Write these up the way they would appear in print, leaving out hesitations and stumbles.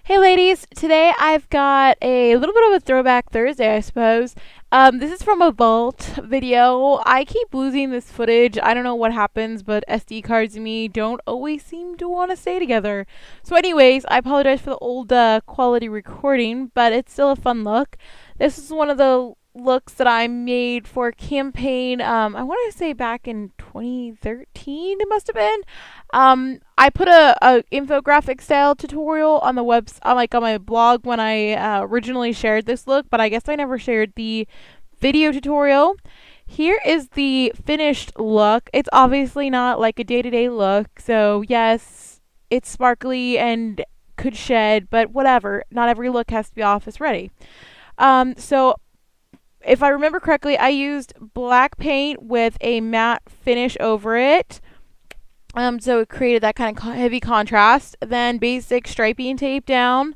Hey ladies, today I've got a little bit of a throwback Thursday, I suppose. This is from a vault video. I keep losing this footage. I don't know what happens, but SD cards and me don't always seem to want to stay together. So anyways, I apologize for the old quality recording, but it's still a fun look. This is one of the looks that I made for a campaign. I want to say back in 2013 it must have been. I put a infographic style tutorial on the on my blog when I originally shared this look, but I guess I never shared the video tutorial. Here is the finished look. It's obviously not like a day-to-day look, so yes, it's sparkly and could shed, but whatever. Not every look has to be office ready. So if I remember correctly, I used black paint with a matte finish over it. So it created that kind of heavy contrast. Then basic striping tape down,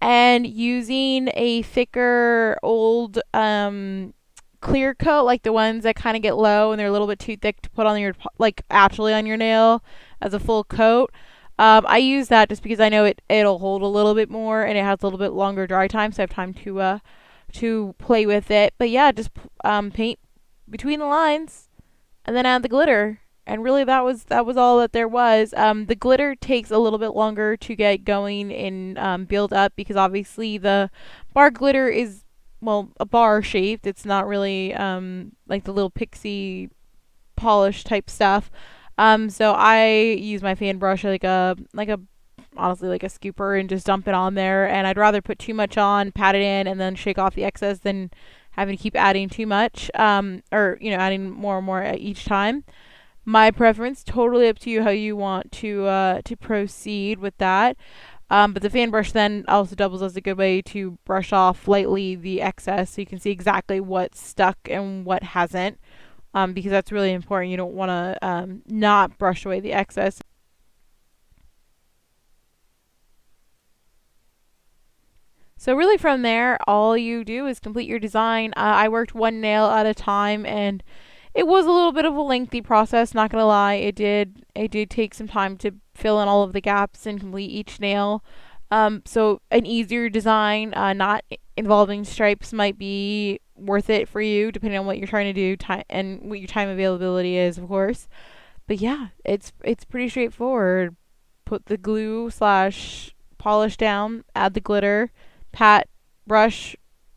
and using a thicker old clear coat, like the ones that kind of get low and they're a little bit too thick to put on your actually on your nail as a full coat. I use that just because I know it'll hold a little bit more and it has a little bit longer dry time, so I have time to play with it. But yeah, just paint between the lines and then add the glitter. And really, that was all that there was. The glitter takes a little bit longer to get going and build up, because obviously the bar glitter is, well, a bar shaped. It's not really like the little pixie polish type stuff. So I use my fan brush like a honestly like a scooper and just dump it on there. And I'd rather put too much on, pat it in, and then shake off the excess than having to keep adding too much, or adding more and more each time. My preference, totally up to you how you want to proceed with that. But the fan brush then also doubles as a good way to brush off lightly the excess, so you can see exactly what's stuck and what hasn't, because that's really important. You don't want to not brush away the excess. So really from there, all you do is complete your design. I worked one nail at a time, and it was a little bit of a lengthy process, not gonna lie. It did take some time to fill in all of the gaps and complete each nail. So an easier design, not involving stripes, might be worth it for you, depending on what you're trying to do, and what your time availability is, of course. But yeah, it's pretty straightforward. Put the glue slash polish down, add the glitter, pat, brush,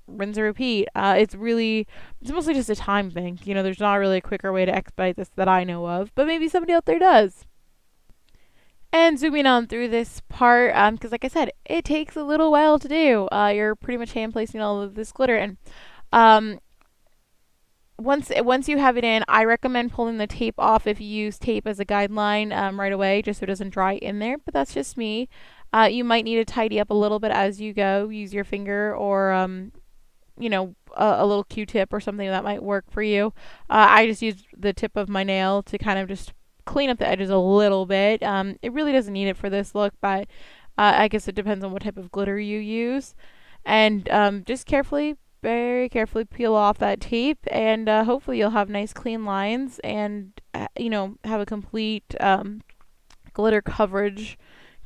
rinse and repeat. It's mostly just a time thing. There's not really a quicker way to expedite this that I know of, but maybe somebody out there does. And zooming on through this part, because like I said, it takes a little while to do. You're pretty much hand placing all of this glitter in. Um, once you have it in, I recommend pulling the tape off if you use tape as a guideline right away, just so it doesn't dry in there. But that's just me. You might need to tidy up a little bit as you go. Use your finger or a little Q-tip or something that might work for you. I just use the tip of my nail to kind of just clean up the edges a little bit. It really doesn't need it for this look, but I guess it depends on what type of glitter you use. And just very carefully peel off that tape, and hopefully you'll have nice clean lines and, have a complete glitter coverage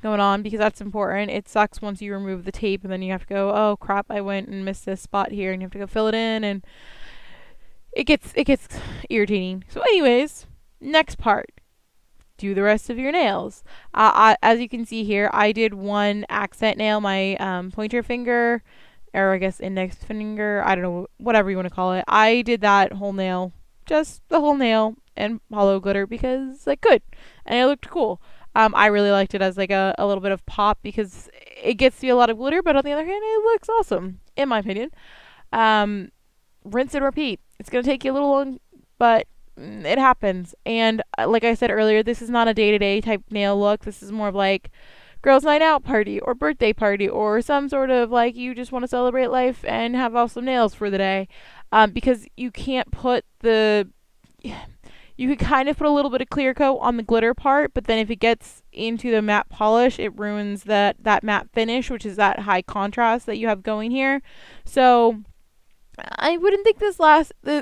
going on, because that's important. It sucks once you remove the tape and then you have to go, oh crap, I went and missed this spot here, and you have to go fill it in, and it gets irritating. So anyways, next part, do the rest of your nails. As you can see here, I did one accent nail, my pointer finger, or I guess index finger, I don't know, whatever you want to call it. I did that whole nail, just the whole nail, and hollow glitter because I could, and it looked cool. I really liked it as like a little bit of pop, because it gets to be a lot of glitter, but on the other hand, it looks awesome, in my opinion. Rinse and repeat. It's going to take you a little long, but it happens. And like I said earlier, this is not a day-to-day type nail look. This is more of like girls' night out party or birthday party, or some sort of like you just want to celebrate life and have awesome nails for the day. Because you can't put you could kind of put a little bit of clear coat on the glitter part, but then if it gets into the matte polish, it ruins that matte finish, which is that high contrast that you have going here. So I wouldn't think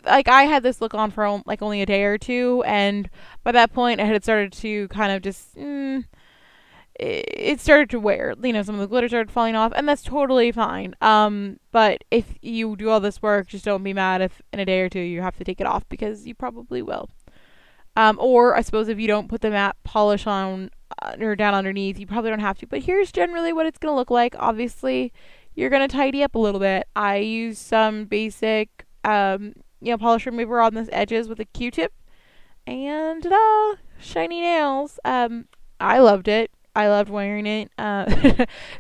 like I had this look on for like only a day or two, and by that point I had started to kind of just it started to wear. You know, some of the glitter started falling off, and that's totally fine. But if you do all this work, just don't be mad if in a day or two you have to take it off, because you probably will. Or I suppose if you don't put the matte polish on or down underneath, you probably don't have to. But here's generally what it's going to look like. Obviously, you're going to tidy up a little bit. I use some basic, polish remover on the edges with a Q-tip. And ta-da! Shiny nails. I loved it. I loved wearing it.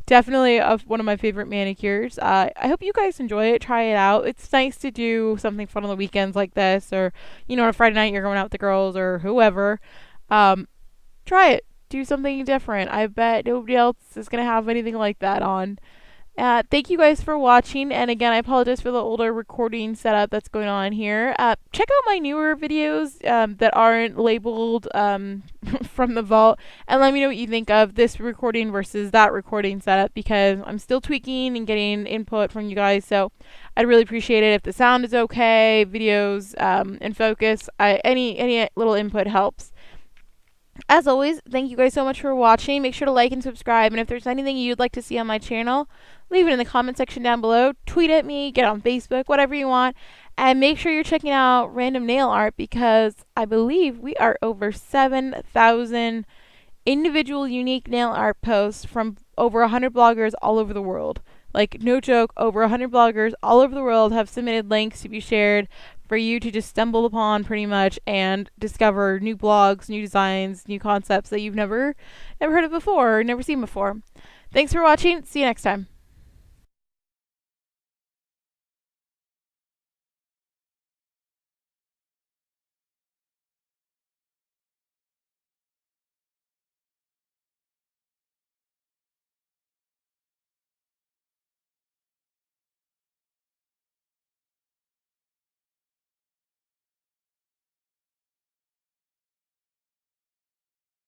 Definitely one of my favorite manicures. I hope you guys enjoy it. Try it out. It's nice to do something fun on the weekends like this, or on a Friday night you're going out with the girls or whoever. Try it. Do something different. I bet nobody else is gonna have anything like that on. Thank you guys for watching, and again, I apologize for the older recording setup that's going on here. Check out my newer videos that aren't labeled from the vault, and let me know what you think of this recording versus that recording setup, because I'm still tweaking and getting input from you guys, so I'd really appreciate it if the sound is okay, videos in focus. Any little input helps. As always, thank you guys so much for watching. Make sure to like and subscribe, and if there's anything you'd like to see on my channel, leave it in the comment section down below. Tweet at me, get on Facebook, whatever you want. And make sure you're checking out random nail art, because I believe we are over 7,000 individual unique nail art posts from over 100 bloggers all over the world. Like, no joke, over 100 bloggers all over the world have submitted links to be shared for you to just stumble upon pretty much and discover new blogs, new designs, new concepts that you've never heard of before or never seen before. Thanks for watching. See you next time.